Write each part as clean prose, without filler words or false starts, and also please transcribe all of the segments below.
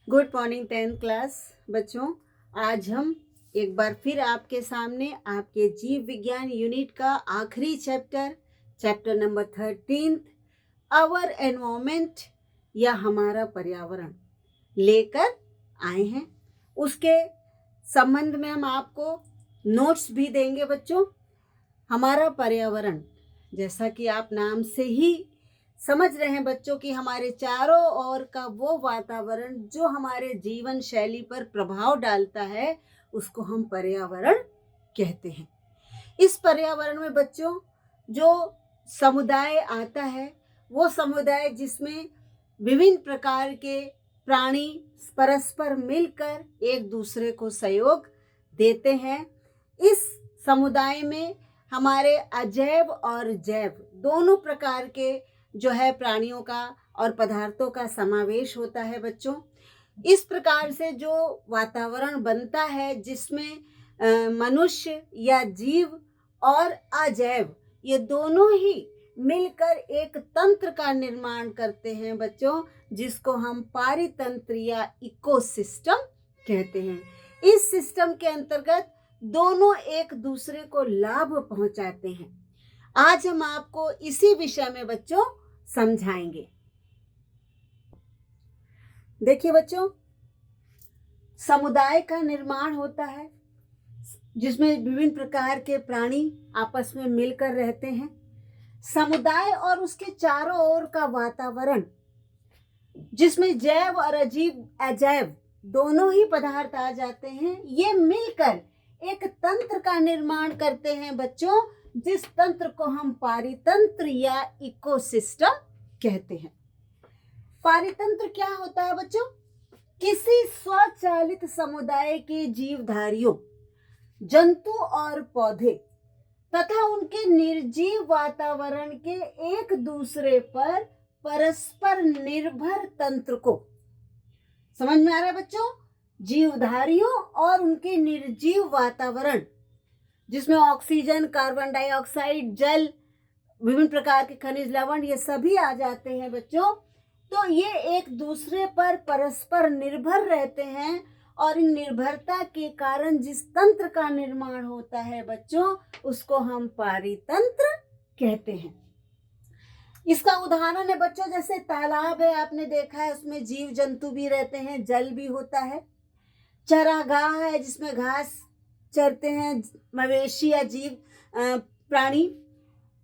Good morning 10th class बच्चों। आज हम एक बार फिर आपके सामने आपके जीव विज्ञान यूनिट का आखिरी चैप्टर नंबर 13 आवर एनवायरमेंट या हमारा पर्यावरण लेकर आए हैं। उसके संबंध में हम आपको नोट्स भी देंगे बच्चों। हमारा पर्यावरण, जैसा कि आप नाम से ही समझ रहे हैं बच्चों कि हमारे चारों ओर का वो वातावरण जो हमारे जीवन शैली पर प्रभाव डालता है, उसको हम पर्यावरण कहते हैं। इस पर्यावरण में बच्चों जो समुदाय आता है, वो समुदाय जिसमें विभिन्न प्रकार के प्राणी परस्पर मिलकर एक दूसरे को सहयोग देते हैं। इस समुदाय में हमारे अजैव और जैव दोनों प्रकार के जो है प्राणियों का और पदार्थों का समावेश होता है बच्चों। इस प्रकार से जो वातावरण बनता है जिसमें मनुष्य या जीव और अजैव ये दोनों ही मिलकर एक तंत्र का निर्माण करते हैं बच्चों, जिसको हम पारितंत्र या इकोसिस्टम कहते हैं। इस सिस्टम के अंतर्गत दोनों एक दूसरे को लाभ पहुंचाते हैं। आज हम आपको इसी विषय में बच्चों समझाएंगे। देखिए बच्चों, समुदाय का निर्माण होता है जिसमें विभिन्न प्रकार के प्राणी आपस में मिलकर रहते हैं। समुदाय और उसके चारों ओर का वातावरण जिसमें जैव और अजैव दोनों ही पदार्थ आ जाते हैं, ये मिलकर एक तंत्र का निर्माण करते हैं बच्चों, जिस तंत्र को हम पारितंत्र या इकोसिस्टम कहते हैं। पारितंत्र क्या होता है बच्चों? किसी स्वचालित समुदाय के जीवधारियों, जंतु और पौधे तथा उनके निर्जीव वातावरण के एक दूसरे पर परस्पर निर्भर तंत्र को, समझ में आ रहा है बच्चों? जीवधारियों और उनके निर्जीव वातावरण जिसमें ऑक्सीजन, कार्बन डाइऑक्साइड, जल, विभिन्न प्रकार के खनिज लवण ये सभी आ जाते हैं बच्चों। तो ये एक दूसरे पर परस्पर निर्भर रहते हैं और इन निर्भरता के कारण जिस तंत्र का निर्माण होता है बच्चों, उसको हम पारितंत्र कहते हैं। इसका उदाहरण है बच्चों, जैसे तालाब है, आपने देखा है, उसमें जीव जंतु भी रहते हैं, जल भी होता है। चरागाह है जिसमें घास चरते हैं मवेशी या जीव प्राणी।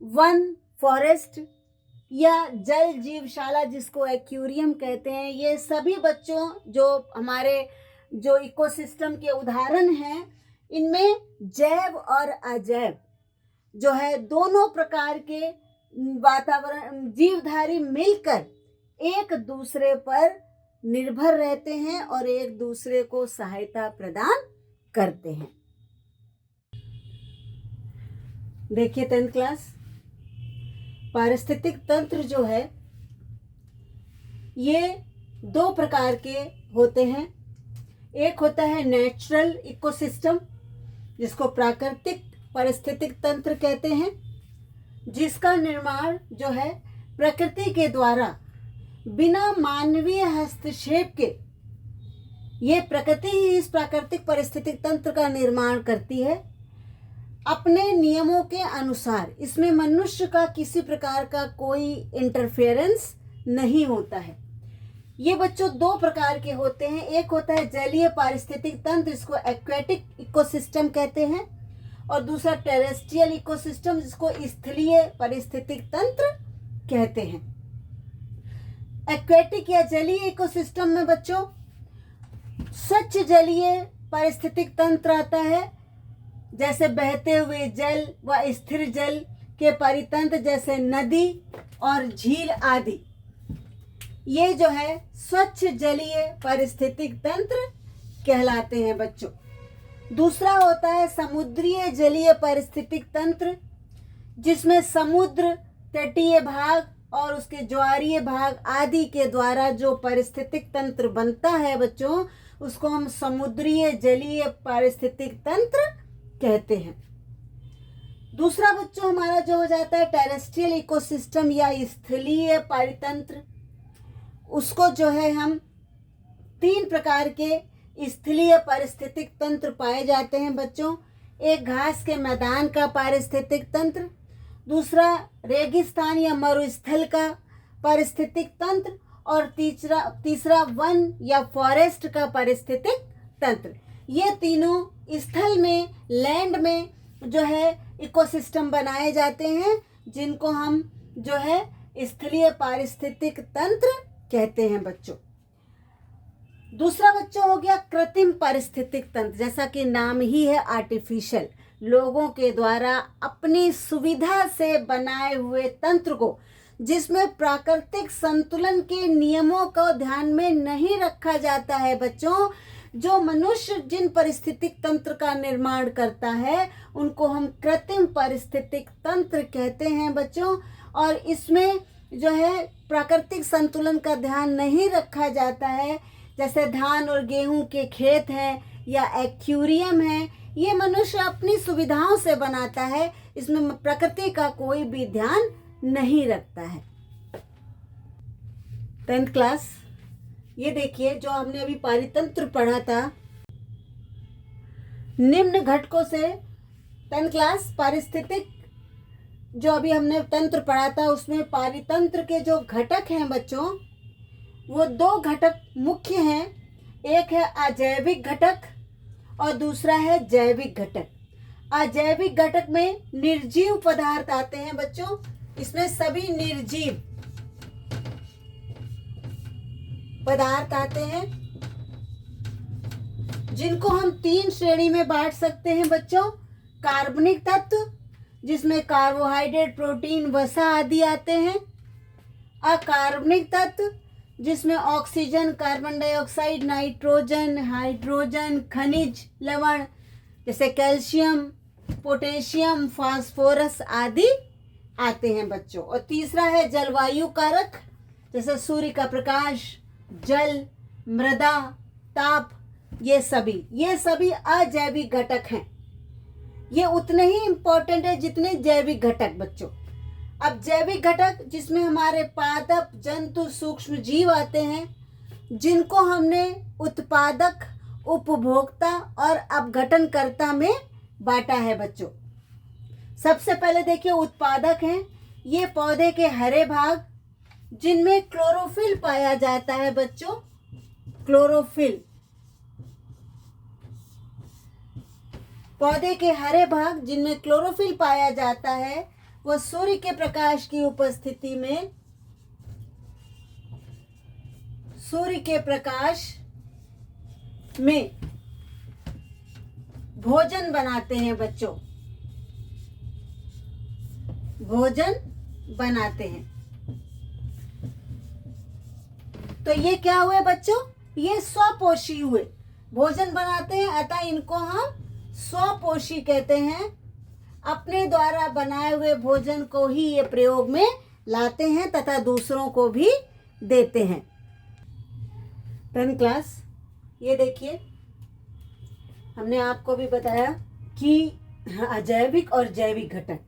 वन, फॉरेस्ट या जल जीवशाला जिसको एक्वेरियम कहते हैं, ये सभी बच्चों जो हमारे जो इकोसिस्टम के उदाहरण हैं, इनमें जैव और अजैव जो है दोनों प्रकार के वातावरण जीवधारी मिलकर एक दूसरे पर निर्भर रहते हैं और एक दूसरे को सहायता प्रदान करते हैं। देखिए 10th क्लास, पारिस्थितिक तंत्र जो है ये दो प्रकार के होते हैं। एक होता है नेचुरल इकोसिस्टम जिसको प्राकृतिक पारिस्थितिक तंत्र कहते हैं, जिसका निर्माण जो है प्रकृति के द्वारा बिना मानवीय हस्तक्षेप के, ये प्रकृति ही इस प्राकृतिक पारिस्थितिक तंत्र का निर्माण करती है अपने नियमों के अनुसार। इसमें मनुष्य का किसी प्रकार का कोई इंटरफेरेंस नहीं होता है। ये बच्चों दो प्रकार के होते हैं। एक होता है जलीय पारिस्थितिक तंत्र, जिसको एक्वेटिक इकोसिस्टम कहते हैं, और दूसरा टेरेस्ट्रियल इकोसिस्टम जिसको स्थलीय पारिस्थितिक तंत्र कहते हैं। एक्वेटिक या जलीय इकोसिस्टम में बच्चों स्वच्छ जलीय पारिस्थितिक तंत्र आता है, जैसे बहते हुए जल व स्थिर जल के परितंत्र जैसे नदी और झील आदि। ये जो है स्वच्छ जलीय पारिस्थितिक तंत्र कहलाते हैं बच्चों। दूसरा होता है समुद्रीय जलीय पारिस्थितिक तंत्र, जिसमें समुद्र, तटीय भाग और उसके ज्वारीय भाग आदि के द्वारा जो पारिस्थितिक तंत्र बनता है बच्चों, उसको हम समुद्रीय जलीय पारिस्थितिक तंत्र कहते हैं। दूसरा बच्चों हमारा जो हो जाता है टेरेस्ट्रियल इकोसिस्टम या स्थलीय पारितंत्र, उसको जो है हम तीन प्रकार के स्थलीय पारिस्थितिक तंत्र पाए जाते हैं बच्चों। एक घास के मैदान का पारिस्थितिक तंत्र, दूसरा रेगिस्तान या मरुस्थल का पारिस्थितिक तंत्र, और तीसरा वन या फॉरेस्ट का पारिस्थितिक तंत्र। ये तीनों स्थल में, लैंड में जो है इकोसिस्टम बनाए जाते हैं, जिनको हम जो है स्थलीय पारिस्थितिक तंत्र कहते हैं बच्चों। दूसरा बच्चों हो गया कृत्रिम पारिस्थितिक तंत्र, जैसा कि नाम ही है आर्टिफिशियल, लोगों के द्वारा अपनी सुविधा से बनाए हुए तंत्र को, जिसमें प्राकृतिक संतुलन के नियमों को ध्यान में नहीं रखा जाता है बच्चों। जो मनुष्य जिन पारिस्थितिक तंत्र का निर्माण करता है उनको हम कृत्रिम पारिस्थितिक तंत्र कहते हैं बच्चों। और इसमें जो है प्राकृतिक संतुलन का ध्यान नहीं रखा जाता है, जैसे धान और गेहूं के खेत हैं या एक्वेरियम है, ये मनुष्य अपनी सुविधाओं से बनाता है, इसमें प्रकृति का कोई भी ध्यान नहीं रखता है। 10th क्लास, ये देखिए जो हमने अभी पारितंत्र पढ़ा था, निम्न घटकों से 10th क्लास पारिस्थितिक, जो अभी हमने तंत्र पढ़ा था उसमें पारितंत्र के जो घटक हैं बच्चों, वो दो घटक मुख्य हैं। एक है अजैविक घटक और दूसरा है जैविक घटक। अजैविक घटक में निर्जीव पदार्थ आते हैं बच्चों, इसमें सभी निर्जीव पदार्थ आते हैं, जिनको हम तीन श्रेणी में बांट सकते हैं बच्चों। कार्बनिक तत्व, जिसमें कार्बोहाइड्रेट, प्रोटीन, वसा आदि आते हैं। अकार्बनिक तत्व, जिसमें oxygen, carbon dioxide, nitrogen, hydrogen, खनिज लवण जैसे कैल्शियम, पोटेशियम, फास्फोरस आदि आते हैं बच्चों। और तीसरा है जलवायु कारक, जैसे सूर्य का प्रकाश, जल, मृदा, ताप, ये सभी अजैविक घटक हैं। ये उतने ही इम्पोर्टेंट है जितने जैविक घटक बच्चों। अब जैविक घटक, जिसमें हमारे पादप, जंतु, सूक्ष्म जीव आते हैं, जिनको हमने उत्पादक, उपभोक्ता और अपघटनकर्ता में बांटा है बच्चों। सबसे पहले देखिए उत्पादक हैं, ये पौधे के हरे भाग, जिनमें क्लोरोफिल पाया जाता है बच्चों। क्लोरोफिल, पौधे के हरे भाग जिनमें क्लोरोफिल पाया जाता है, वह सूर्य के प्रकाश की उपस्थिति में, सूर्य के प्रकाश में भोजन बनाते हैं बच्चों, भोजन बनाते हैं। तो ये क्या हुए बच्चों, ये स्वपोषी हुए, भोजन बनाते हैं, अतः इनको हम स्वपोषी कहते हैं। अपने द्वारा बनाए हुए भोजन को ही ये प्रयोग में लाते हैं तथा दूसरों को भी देते हैं। 10th क्लास, ये देखिए हमने आपको भी बताया कि अजैविक और जैविक घटक।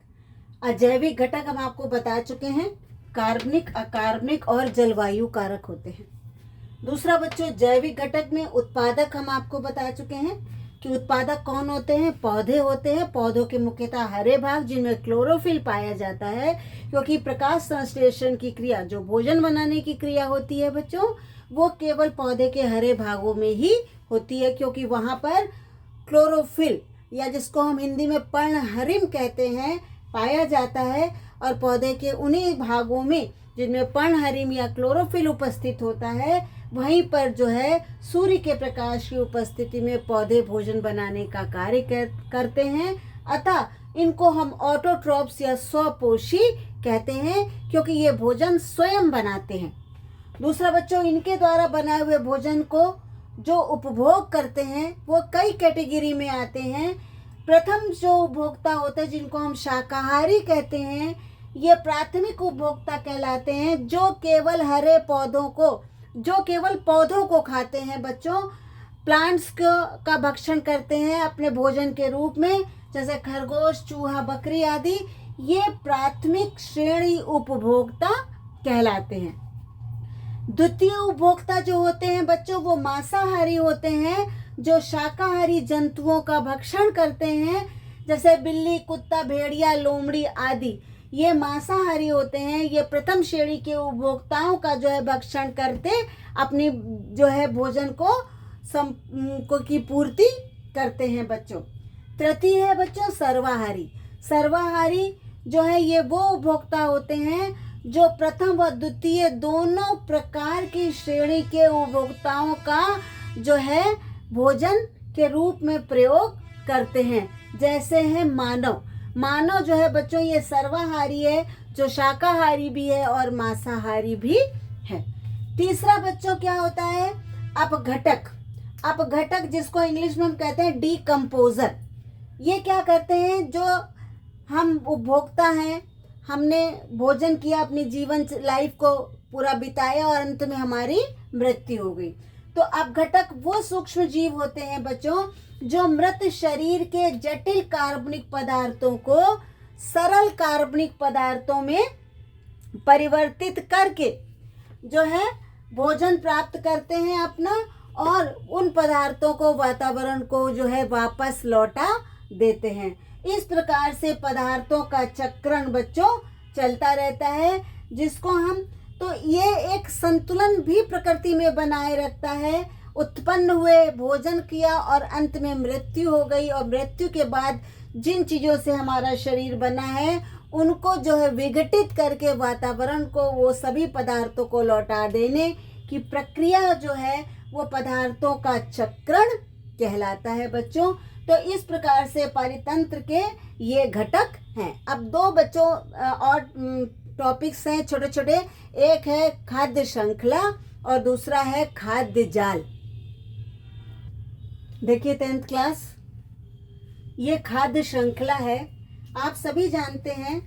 अजैविक घटक हम आपको बता चुके हैं, कार्बनिक, अकार्बनिक और जलवायु कारक होते हैं। दूसरा बच्चों जैविक घटक में उत्पादक हम आपको बता चुके हैं कि उत्पादक कौन होते हैं, पौधे होते हैं। पौधों के मुख्यतः हरे भाग, जिनमें क्लोरोफिल पाया जाता है, क्योंकि प्रकाश संश्लेषण की क्रिया, जो भोजन बनाने की क्रिया होती है बच्चों, वो केवल पौधे के हरे भागों में ही होती है, क्योंकि वहाँ पर क्लोरोफिल, या जिसको हम हिंदी में पर्णहरिम कहते हैं, पाया जाता है। और पौधे के उन्हीं भागों में जिनमें पर्णहरिम या क्लोरोफिल उपस्थित होता है, वहीं पर जो है सूर्य के प्रकाश की उपस्थिति में पौधे भोजन बनाने का कार्य करते हैं। अतः इनको हम ऑटोट्रॉप्स या स्वपोषी कहते हैं, क्योंकि ये भोजन स्वयं बनाते हैं। दूसरा बच्चों, इनके द्वारा बनाए हुए भोजन को जो उपभोग करते हैं वो कई कैटेगरी में आते हैं। प्रथम जो उपभोक्ता होते हैं, जिनको हम शाकाहारी कहते हैं, ये प्राथमिक उपभोक्ता कहलाते हैं, जो केवल हरे पौधों को, जो केवल पौधों को खाते हैं बच्चों, प्लांट्स का भक्षण करते हैं अपने भोजन के रूप में, जैसे खरगोश, चूहा, बकरी आदि। ये प्राथमिक श्रेणी उपभोक्ता कहलाते हैं। द्वितीय उपभोक्ता जो होते हैं बच्चों, वो मांसाहारी होते हैं, जो शाकाहारी जंतुओं का भक्षण करते हैं, जैसे बिल्ली, कुत्ता, भेड़िया, लोमड़ी आदि। ये मांसाहारी होते हैं। ये प्रथम श्रेणी के उपभोक्ताओं का जो है भक्षण करते अपनी जो है भोजन को की पूर्ति करते हैं बच्चों। तृतीय है बच्चों सर्वाहारी। सर्वाहारी जो है ये वो उपभोक्ता होते हैं जो प्रथम व द्वितीय दोनों प्रकार की श्रेणी के उपभोक्ताओं का जो है भोजन के रूप में प्रयोग करते हैं। जैसे है मानव। मानव जो है बच्चों ये सर्वाहारी है, जो शाकाहारी भी है और मांसाहारी भी है। तीसरा बच्चों क्या होता है, अपघटक। अपघटक जिसको इंग्लिश में हम कहते हैं डीकम्पोजर। ये क्या करते हैं, जो हम उपभोक्ता हैं, हमने भोजन किया, अपनी जीवन लाइफ को पूरा बिताया और अंत में हमारी मृत्यु हो गई। तो अपघटक वो सूक्ष्म जीव होते हैं बच्चों जो मृत शरीर के जटिल कार्बनिक पदार्थों को सरल कार्बनिक पदार्थों में परिवर्तित करके जो है भोजन प्राप्त करते हैं अपना, और उन पदार्थों को वातावरण को जो है वापस लौटा देते हैं। इस प्रकार से पदार्थों का चक्रण बच्चों चलता रहता है, जिसको हम तो ये एक संतुलन भी प्रकृति में बनाए रखता है। उत्पन्न हुए, भोजन किया और अंत में मृत्यु हो गई, और मृत्यु के बाद जिन चीज़ों से हमारा शरीर बना है उनको जो है विघटित करके वातावरण को वो सभी पदार्थों को लौटा देने की प्रक्रिया जो है वो पदार्थों का चक्रण कहलाता है बच्चों। तो इस प्रकार से परितंत्र के ये घटक हैं। अब दो बच्चों और टॉपिक्स हैं छोटे छोटे। एक है खाद्य श्रृंखला और दूसरा है खाद्य जाल। देखिए 10th क्लास, ये खाद्य श्रृंखला है। आप सभी जानते हैं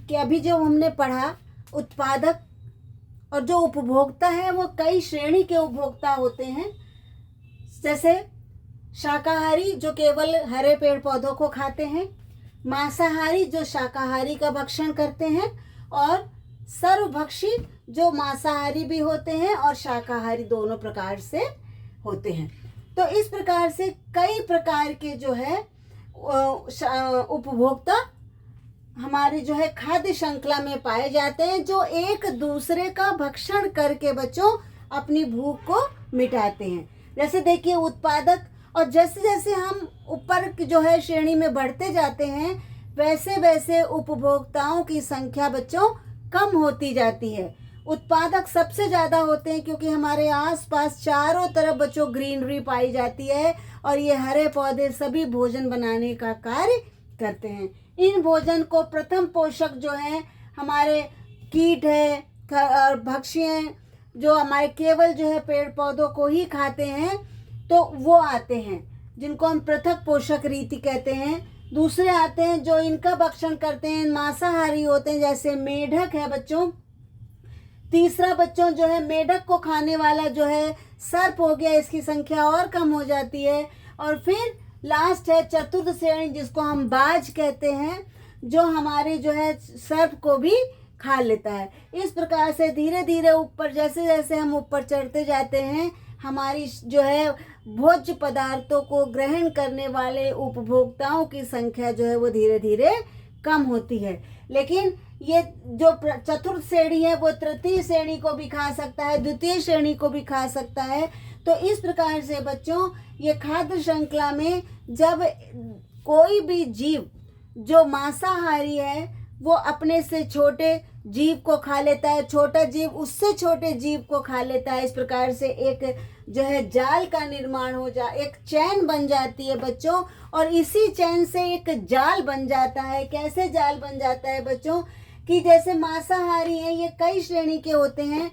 कि अभी जो हमने पढ़ा, उत्पादक और जो उपभोक्ता है वो कई श्रेणी के उपभोक्ता होते हैं। जैसे शाकाहारी जो केवल हरे पेड़ पौधों को खाते हैं, मांसाहारी जो शाकाहारी का भक्षण करते हैं, और सर्वभक्षी जो मांसाहारी भी होते हैं और शाकाहारी दोनों प्रकार से होते हैं। तो इस प्रकार से कई प्रकार के जो है उपभोक्ता हमारे जो है खाद्य श्रृंखला में पाए जाते हैं, जो एक दूसरे का भक्षण करके बच्चों अपनी भूख को मिटाते हैं। जैसे देखिए उत्पादक, और जैसे जैसे हम ऊपर जो है श्रेणी में बढ़ते जाते हैं वैसे वैसे उपभोक्ताओं की संख्या बच्चों कम होती जाती है। उत्पादक सबसे ज़्यादा होते हैं क्योंकि हमारे आसपास चारों तरफ बच्चों ग्रीनरी पाई जाती है और ये हरे पौधे सभी भोजन बनाने का कार्य करते हैं। इन भोजन को प्रथम पोषक जो है हमारे कीट है और भक्ष्य हैं, जो हमारे केवल जो है पेड़ पौधों को ही खाते हैं, तो वो आते हैं जिनको हम पृथक पोषक रीति कहते हैं। दूसरे आते हैं जो इनका भक्षण करते हैं, मांसाहारी होते हैं, जैसे मेढक है बच्चों। तीसरा बच्चों जो है मेढक को खाने वाला जो है सर्प हो गया, इसकी संख्या और कम हो जाती है। और फिर लास्ट है चतुर्थ श्रेणी जिसको हम बाज कहते हैं, जो हमारे जो है सर्प को भी खा लेता है। इस प्रकार से धीरे धीरे ऊपर जैसे जैसे हम ऊपर चढ़ते जाते हैं, हमारी जो है भोज्य पदार्थों को ग्रहण करने वाले उपभोक्ताओं की संख्या जो है वो धीरे धीरे कम होती है। लेकिन ये जो चतुर्थ श्रेणी है वो तृतीय श्रेणी को भी खा सकता है, द्वितीय श्रेणी को भी खा सकता है। तो इस प्रकार से बच्चों ये खाद्य श्रृंखला में जब कोई भी जीव जो मांसाहारी है वो अपने से छोटे जीव को खा लेता है, छोटा जीव उससे छोटे जीव को खा लेता है। इस प्रकार से एक जो है जाल का निर्माण एक चैन बन जाती है बच्चों, और इसी चैन से एक जाल बन जाता है। कैसे जाल बन जाता है बच्चों, कि जैसे मांसाहारी हैं ये कई श्रेणी के होते हैं,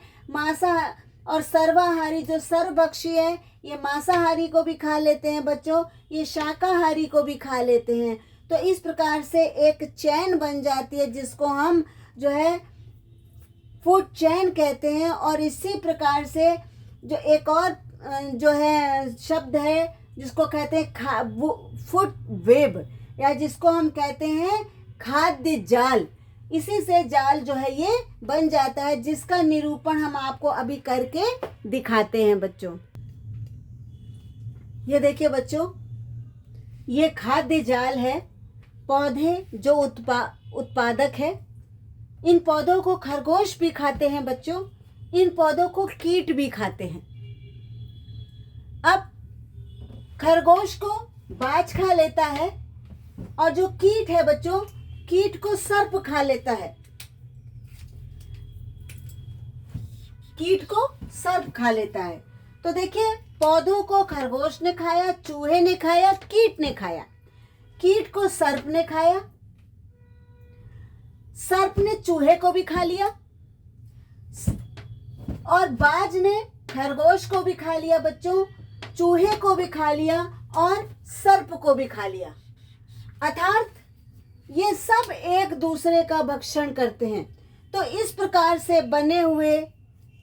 और सर्वाहारी जो सर्वभक्षी है ये मांसाहारी को भी खा लेते हैं बच्चों, ये शाकाहारी को भी खा लेते हैं। तो इस प्रकार से एक चैन बन जाती है जिसको हम जो है फूड चैन कहते हैं। और इसी प्रकार से जो एक और जो है शब्द है जिसको कहते हैं फूड वेब, या जिसको हम कहते हैं खाद्य जाल। इसी से जाल जो है ये बन जाता है, जिसका निरूपण हम आपको अभी करके दिखाते हैं बच्चों। ये देखिए बच्चों, ये खाद्य जाल है। पौधे जो उत्पादक है, इन पौधों को खरगोश भी खाते हैं बच्चों, इन पौधों को कीट भी खाते हैं। अब खरगोश को बाज खा लेता है और जो कीट है बच्चों, कीट को सर्प खा लेता है। कीट को सर्प खा लेता है। तो देखिए, पौधों को खरगोश ने खाया, चूहे ने खाया, कीट ने खाया। कीट को सर्प ने खाया, सर्प ने चूहे को भी खा लिया और बाज ने खरगोश को भी खा लिया बच्चों, चूहे को भी खा लिया और सर्प को भी खा लिया। अर्थात ये सब एक दूसरे का भक्षण करते हैं। तो इस प्रकार से बने हुए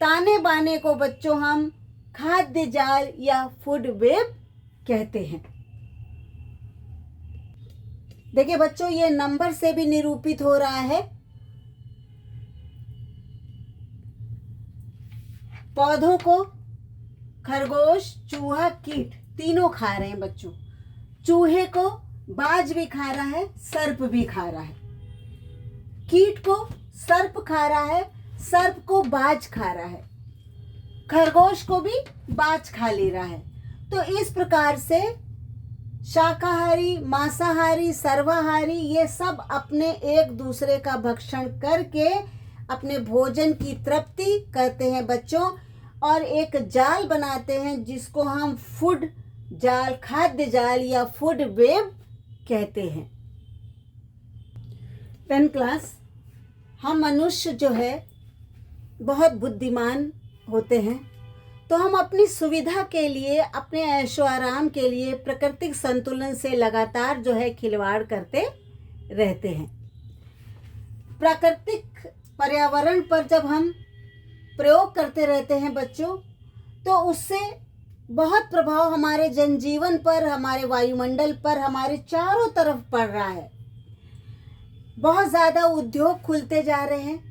ताने बाने को बच्चों हम खाद्य जाल या फूड वेब कहते हैं। देखिए बच्चों, ये नंबर से भी निरूपित हो रहा है। पौधों को खरगोश, चूहा, कीट तीनों खा रहे हैं बच्चों। चूहे को बाज भी खा रहा है, सर्प भी खा रहा है। कीट को सर्प खा रहा है, सर्प को बाज खा रहा है। खरगोश को भी बाज खा ले रहा है। तो इस प्रकार से शाकाहारी, मांसाहारी, सर्वाहारी ये सब अपने एक दूसरे का भक्षण करके अपने भोजन की तृप्ति करते हैं बच्चों, और एक जाल बनाते हैं जिसको हम फूड जाल, खाद्य जाल या फूड वेब कहते हैं। 10th क्लास, हम मनुष्य जो है बहुत बुद्धिमान होते हैं, तो हम अपनी सुविधा के लिए, अपने ऐशो आराम के लिए प्राकृतिक संतुलन से लगातार जो है खिलवाड़ करते रहते हैं। प्राकृतिक पर्यावरण पर जब हम प्रयोग करते रहते हैं बच्चों, तो उससे बहुत प्रभाव हमारे जनजीवन पर, हमारे वायुमंडल पर, हमारे चारों तरफ पड़ रहा है। बहुत ज़्यादा उद्योग खुलते जा रहे हैं।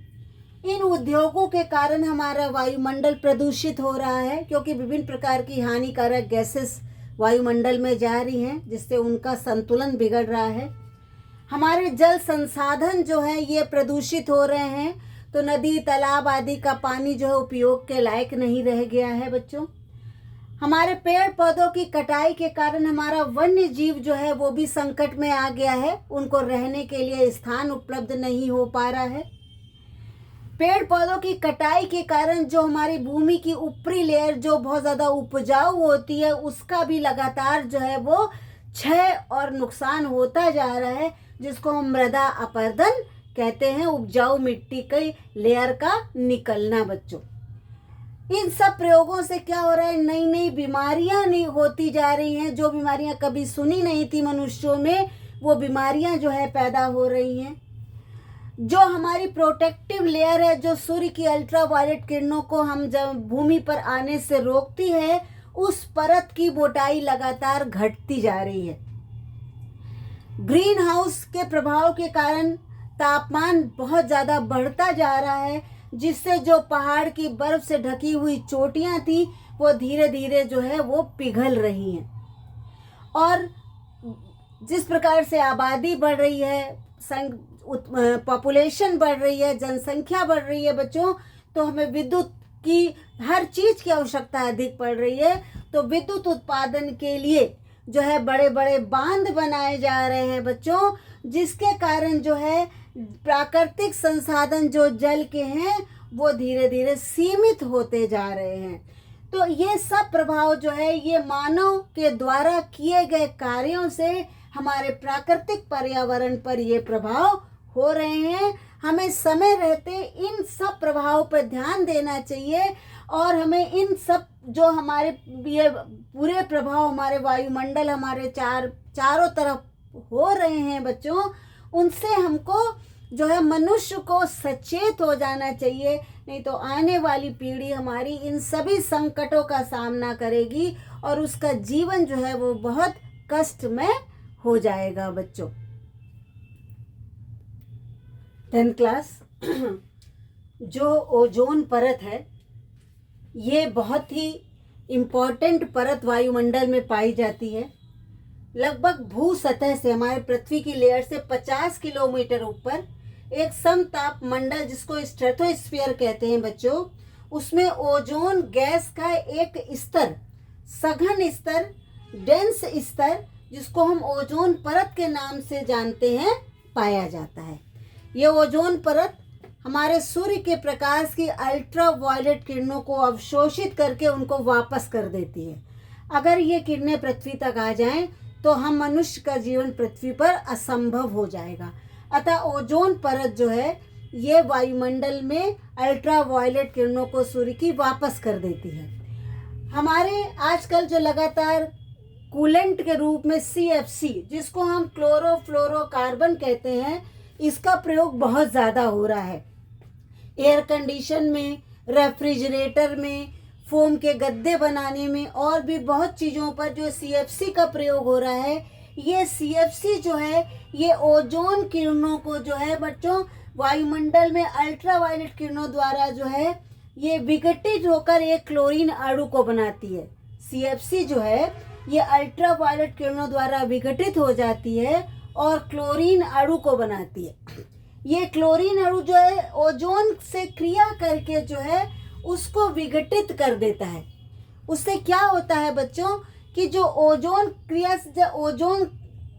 इन उद्योगों के कारण हमारा वायुमंडल प्रदूषित हो रहा है, क्योंकि विभिन्न प्रकार की हानिकारक गैसेस वायुमंडल में जा रही हैं, जिससे उनका संतुलन बिगड़ रहा है। हमारे जल संसाधन जो है ये प्रदूषित हो रहे हैं। तो नदी, तालाब आदि का पानी जो है उपयोग के लायक नहीं रह गया है बच्चों। हमारे पेड़ पौधों की कटाई के कारण हमारा वन्य जीव जो है वो भी संकट में आ गया है। उनको रहने के लिए स्थान उपलब्ध नहीं हो पा रहा है। पेड़ पौधों की कटाई के कारण जो हमारी भूमि की ऊपरी लेयर जो बहुत ज़्यादा उपजाऊ होती है, उसका भी लगातार जो है वो क्षय और नुकसान होता जा रहा है, जिसको हम मृदा अपरदन कहते हैं, उपजाऊ मिट्टी के लेयर का निकलना बच्चों। इन सब प्रयोगों से क्या हो रहा है, नई नई बीमारियां नहीं होती जा रही हैं। जो बीमारियां कभी सुनी नहीं थी मनुष्यों में, वो बीमारियां जो है पैदा हो रही हैं। जो हमारी प्रोटेक्टिव लेयर है, जो सूर्य की अल्ट्रावायलेट किरणों को हम जब भूमि पर आने से रोकती है, उस परत की मोटाई लगातार घटती जा रही है। ग्रीन हाउस के प्रभाव के कारण तापमान बहुत ज़्यादा बढ़ता जा रहा है, जिससे जो पहाड़ की बर्फ से ढकी हुई चोटियां थी वो धीरे धीरे जो है वो पिघल रही हैं। और जिस प्रकार से आबादी बढ़ रही है, पॉपुलेशन बढ़ रही है, जनसंख्या बढ़ रही है बच्चों, तो हमें विद्युत की हर चीज़ की आवश्यकता अधिक पड़ रही है। तो विद्युत उत्पादन के लिए जो है बड़े बड़े बांध बनाए जा रहे हैं बच्चों, जिसके कारण जो है प्राकृतिक संसाधन जो जल के हैं वो धीरे धीरे सीमित होते जा रहे हैं। तो ये सब प्रभाव जो है ये मानव के द्वारा किए गए कार्यों से हमारे प्राकृतिक पर्यावरण पर ये प्रभाव हो रहे हैं। हमें समय रहते इन सब प्रभावों पर ध्यान देना चाहिए, और हमें इन सब जो हमारे ये पूरे प्रभाव हमारे वायुमंडल, हमारे चारों तरफ हो रहे हैं बच्चों, उनसे हमको जो है मनुष्य को सचेत हो जाना चाहिए। नहीं तो आने वाली पीढ़ी हमारी इन सभी संकटों का सामना करेगी और उसका जीवन जो है वो बहुत कष्टमय हो जाएगा बच्चों। 10th class. जो ओजोन परत है ये बहुत ही इम्पॉर्टेंट परत वायुमंडल में पाई जाती है। लगभग भू सतह से, हमारे पृथ्वी की लेयर से 50 किलोमीटर ऊपर एक समताप मंडल जिसको स्ट्रेटोस्फीयर कहते हैं बच्चों, उसमें ओजोन गैस का एक स्तर, सघन स्तर, डेंस स्तर, जिसको हम ओजोन परत के नाम से जानते हैं, पाया जाता है। ये ओजोन परत हमारे सूर्य के प्रकाश की अल्ट्रा वायलेट किरणों को अवशोषित करके उनको वापस कर देती है। अगर ये किरणें पृथ्वी तक आ जाएं तो हम मनुष्य का जीवन पृथ्वी पर असंभव हो जाएगा। अतः ओजोन परत जो है ये वायुमंडल में अल्ट्रा वायलेट किरणों को सूर्य की वापस कर देती है। हमारे आजकल जो लगातार कूलेंट के रूप में CFC, जिसको हम क्लोरोफ्लोरोकार्बन कहते हैं, इसका प्रयोग बहुत ज़्यादा हो रहा है। एयर कंडीशन में, रेफ्रिजरेटर में, फोम के गद्दे बनाने में और भी बहुत चीज़ों पर जो CFC का प्रयोग हो रहा है, ये CFC जो है ये ओजोन किरणों को जो है बच्चों वायुमंडल में अल्ट्रा वायलेट किरणों द्वारा जो है ये विघटित होकर एक क्लोरीन अणु को बनाती है। CFC जो है ये अल्ट्रा वायलेट किरणों द्वारा विघटित हो जाती है और क्लोरीन अणु को बनाती है। ये क्लोरीन अणु जो है ओजोन से क्रिया करके जो है उसको विघटित कर देता है। उससे क्या होता है बच्चों कि जो ओजोन क्रिया से ओजोन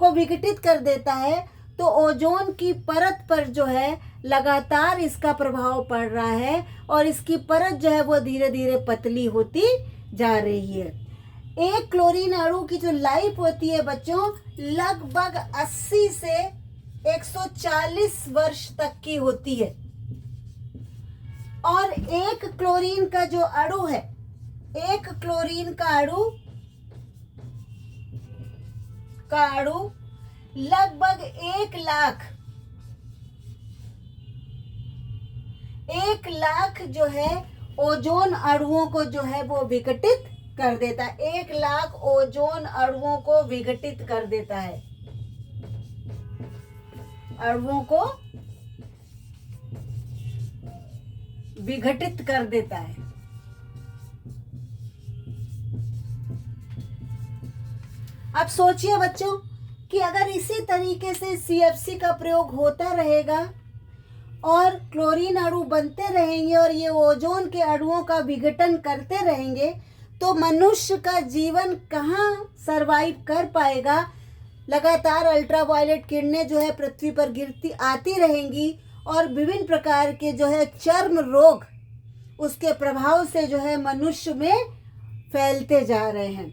को विघटित कर देता है तो ओजोन की परत पर जो है लगातार इसका प्रभाव पड़ रहा है और इसकी परत जो है वो धीरे धीरे पतली होती जा रही है। एक क्लोरीन अणु की जो लाइफ होती है बच्चों लगभग 80 से 140 वर्ष तक की होती है और एक क्लोरीन का जो अणु है, एक क्लोरीन का अणु लगभग 1 लाख जो है ओजोन अणुओं को जो है वो विघटित कर देता है। 1 लाख ओजोन अणुओं को विघटित कर देता है, अणुओं को विघटित कर देता है। अब सोचिए बच्चों कि अगर इसी तरीके से CFC का प्रयोग होता रहेगा और क्लोरीन अणु बनते रहेंगे और ये ओजोन के अणुओं का विघटन करते रहेंगे तो मनुष्य का जीवन कहाँ सरवाइव कर पाएगा। लगातार अल्ट्रावायलेट किरणें जो है पृथ्वी पर गिरती आती रहेंगी और विभिन्न प्रकार के जो है चर्म रोग उसके प्रभाव से जो है मनुष्य में फैलते जा रहे हैं।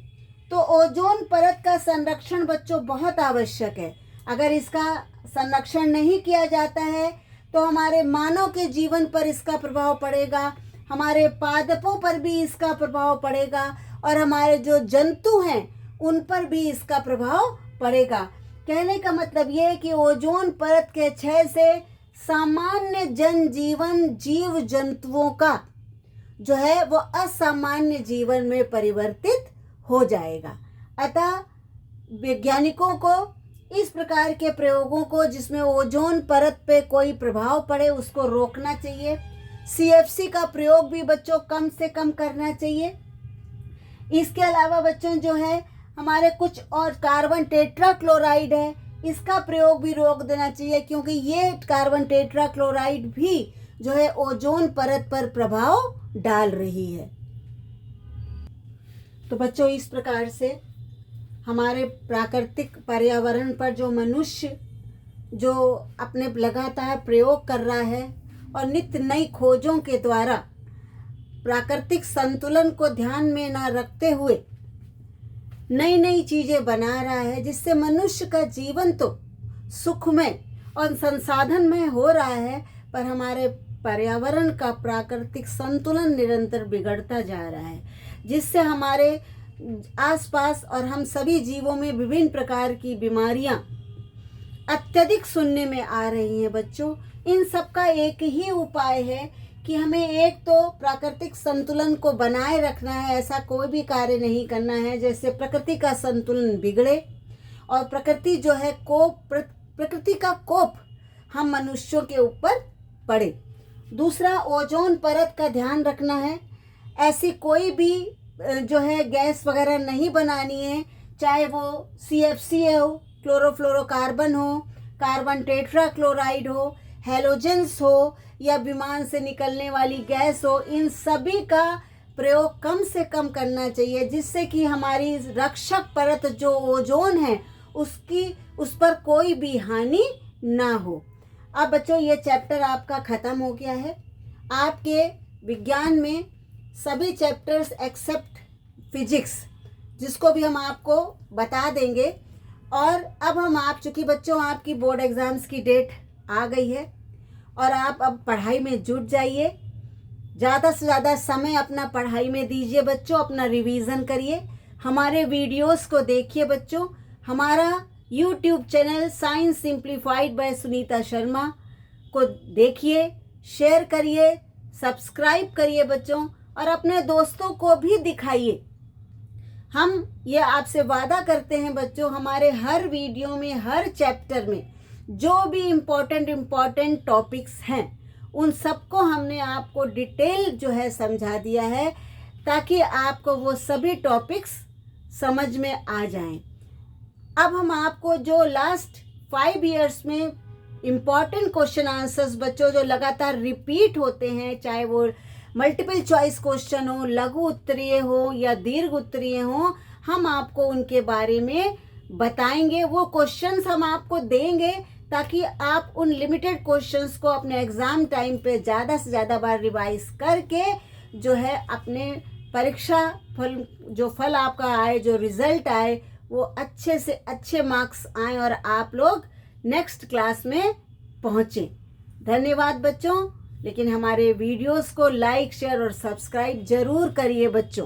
तो ओजोन परत का संरक्षण बच्चों बहुत आवश्यक है। अगर इसका संरक्षण नहीं किया जाता है तो हमारे मानव के जीवन पर इसका प्रभाव पड़ेगा, हमारे पादपों पर भी इसका प्रभाव पड़ेगा और हमारे जो जंतु हैं उन पर भी इसका प्रभाव पड़ेगा। कहने का मतलब ये है कि ओजोन परत के क्षय से सामान्य जनजीवन जीव जंतुओं का जो है वो असामान्य जीवन में परिवर्तित हो जाएगा। अतः वैज्ञानिकों को इस प्रकार के प्रयोगों को जिसमें ओजोन परत पे कोई प्रभाव पड़े उसको रोकना चाहिए। CFC का प्रयोग भी बच्चों कम से कम करना चाहिए। इसके अलावा बच्चों जो है हमारे कुछ और कार्बन टेट्राक्लोराइड है, इसका प्रयोग भी रोक देना चाहिए क्योंकि ये कार्बन टेट्राक्लोराइड भी जो है ओजोन परत पर प्रभाव डाल रही है। तो बच्चों इस प्रकार से हमारे प्राकृतिक पर्यावरण पर जो मनुष्य जो अपने लगातार प्रयोग कर रहा है और नित्य नई खोजों के द्वारा प्राकृतिक संतुलन को ध्यान में न रखते हुए नई नई चीज़ें बना रहा है जिससे मनुष्य का जीवन तो सुखमय और संसाधनमय हो रहा है, पर हमारे पर्यावरण का प्राकृतिक संतुलन निरंतर बिगड़ता जा रहा है, जिससे हमारे आसपास और हम सभी जीवों में विभिन्न प्रकार की बीमारियां अत्यधिक सुनने में आ रही हैं। बच्चों इन सब का एक ही उपाय है कि हमें एक तो प्राकृतिक संतुलन को बनाए रखना है, ऐसा कोई भी कार्य नहीं करना है जैसे प्रकृति का संतुलन बिगड़े और प्रकृति जो है प्रकृति का कोप हम मनुष्यों के ऊपर पड़े। दूसरा, ओजोन परत का ध्यान रखना है। ऐसी कोई भी जो है गैस वगैरह नहीं बनानी है, चाहे वो CFC हो, क्लोरोफ्लोरोकार्बन हो, कार्बन टेट्राक्लोराइड हो, हैलोजेंस हो, या विमान से निकलने वाली गैस हो, इन सभी का प्रयोग कम से कम करना चाहिए, जिससे कि हमारी रक्षक परत जो ओजोन है उस पर कोई भी हानि ना हो। अब बच्चों, ये चैप्टर आपका ख़त्म हो गया है। आपके विज्ञान में सभी चैप्टर्स एक्सेप्ट फिजिक्स, जिसको भी हम आपको बता देंगे। और अब चूँकि बच्चों आपकी बोर्ड एग्ज़ाम्स की डेट आ गई है और आप अब पढ़ाई में जुट जाइए। ज़्यादा से ज़्यादा समय अपना पढ़ाई में दीजिए बच्चों, अपना रिवीजन करिए, हमारे वीडियोस को देखिए बच्चों। हमारा YouTube channel science simplified by Sunita Sharma को देखिए, शेयर करिए, सब्सक्राइब करिए बच्चों, और अपने दोस्तों को भी दिखाइए। हम ये आपसे वादा करते हैं बच्चों, हमारे हर वीडियो में, हर चैप्टर में जो भी इम्पॉर्टेंट टॉपिक्स हैं, उन सबको हमने आपको डिटेल जो है समझा दिया है, ताकि आपको वो सभी टॉपिक्स समझ में आ जाएं। अब हम आपको जो लास्ट 5 इयर्स में इम्पॉर्टेंट क्वेश्चन आंसर्स बच्चों जो लगातार रिपीट होते हैं, चाहे वो मल्टीपल चॉइस क्वेश्चन हो, लघु उत्तरीय हो या दीर्घ उत्तरीय हो, हम आपको उनके बारे में बताएंगे। वो क्वेश्चंस हम आपको देंगे ताकि आप उन लिमिटेड क्वेश्चंस को अपने एग्ज़ाम टाइम पे ज़्यादा से ज़्यादा बार रिवाइज करके जो है अपने परीक्षा फल आपका आए, जो रिज़ल्ट आए, वो अच्छे से अच्छे मार्क्स आए और आप लोग नेक्स्ट क्लास में पहुँचें। धन्यवाद बच्चों। लेकिन हमारे वीडियोस को लाइक, शेयर और सब्सक्राइब ज़रूर करिए बच्चों।